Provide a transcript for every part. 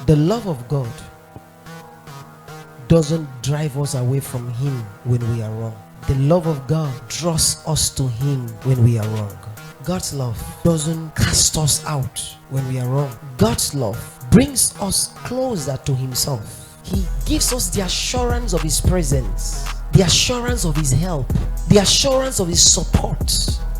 The love of God doesn't drive us away from Him when we are wrong. The love of God draws us to Him when we are wrong. God's love doesn't cast us out when we are wrong. God's love brings us closer to Himself. He gives us the assurance of His presence, the assurance of His help, the assurance of His support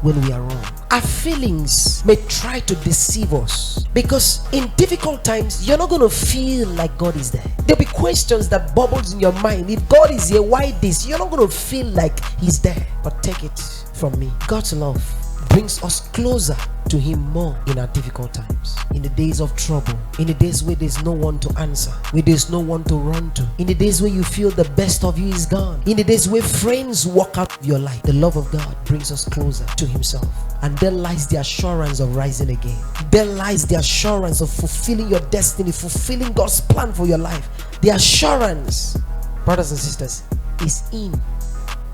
when we are wrong. Our feelings may try to deceive us, because in difficult times you're not going to feel like God is there. There'll be questions that bubbles in your mind. If God is here, why this? You're not going to feel like He's there. But take it from me, God's love brings us closer to Him more in our difficult times, in the days of trouble, in the days where there's no one to answer, where there's no one to run to, in the days where you feel the best of you is gone, in the days where friends walk out of your life. The love of God brings us closer to Himself, and there lies the assurance of rising again. There lies the assurance of fulfilling your destiny, fulfilling God's plan for your life. The assurance, brothers and sisters, is in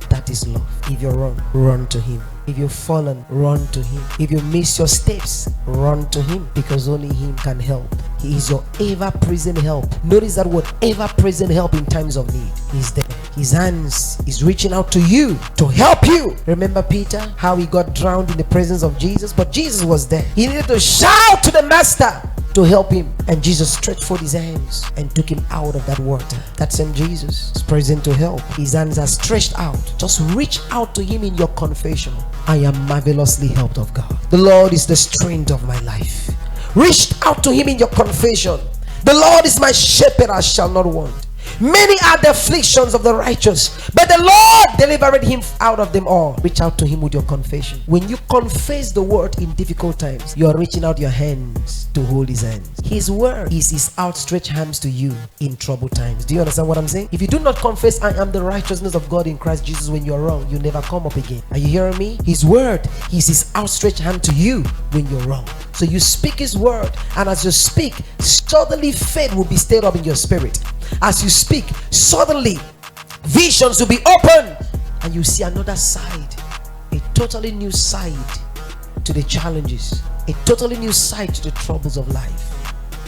that is love. If you're wrong, run to Him. If you've fallen, run to Him. If you miss your steps, run to Him, because only Him can help. He is your ever-present help. Notice that word, ever-present help in times of need. He's there. His hands is reaching out to you to help you. Remember Peter, how he got drowned in the presence of Jesus? But Jesus was there. He needed to shout to the Master to help him, and Jesus stretched forth His hands and took him out of that water. That same Jesus is present to help. His hands are stretched out. Just reach out to Him in your confession. I am marvelously helped of God. The Lord is the strength of my life. Reach out to Him in your confession. The Lord is my shepherd, I shall not want. Many are the afflictions of the righteous, but the Lord delivered him out of them all. Reach out to Him with your confession. When you confess the word in difficult times, you are reaching out your hands to hold His hands. His word is His outstretched hands to you in troubled times. Do you understand what I'm saying? If you do not confess, I am the righteousness of God in Christ Jesus, when you are wrong, you never come up again. Are you hearing me? His word is His outstretched hand to you when you're wrong. So you speak His word, and as you speak, suddenly faith will be stirred up in your spirit. As you speak, suddenly visions will be open, and you see another side, a totally new side to the challenges, a totally new side to the troubles of life.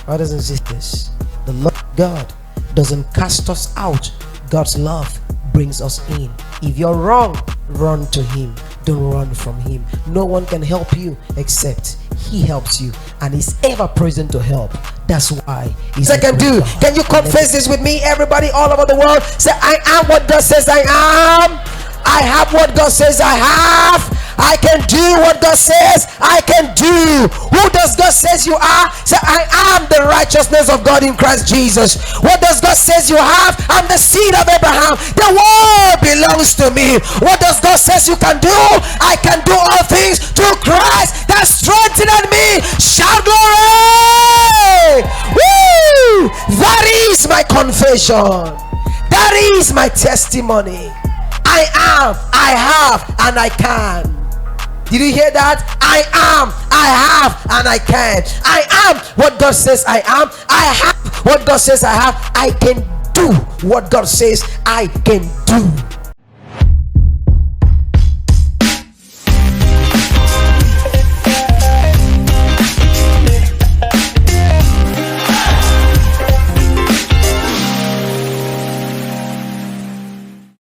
Brothers and sisters, the love of God doesn't cast us out. God's love brings us in. If you're wrong, run to Him. Don't run from Him. No one can help you except He helps you, and is ever present to help. That's why He's second do. Can you confess this with me, everybody all over the world? Say, I am what God says I am. I have what God says I have. I can do what God says I can do. Who does God says you are? Say, I am the righteousness of God in Christ Jesus. What does God says you have? I'm the seed of Abraham. The world belongs to me. What does God says you can do? I can do all things through Christ that strengthened me. Shout glory! Woo! That is my confession. That is my testimony. I am, I have, and I can. Did you hear that? I am, I have, and I can. I am what God says I am. I have what God says I have. I can do what God says I can do.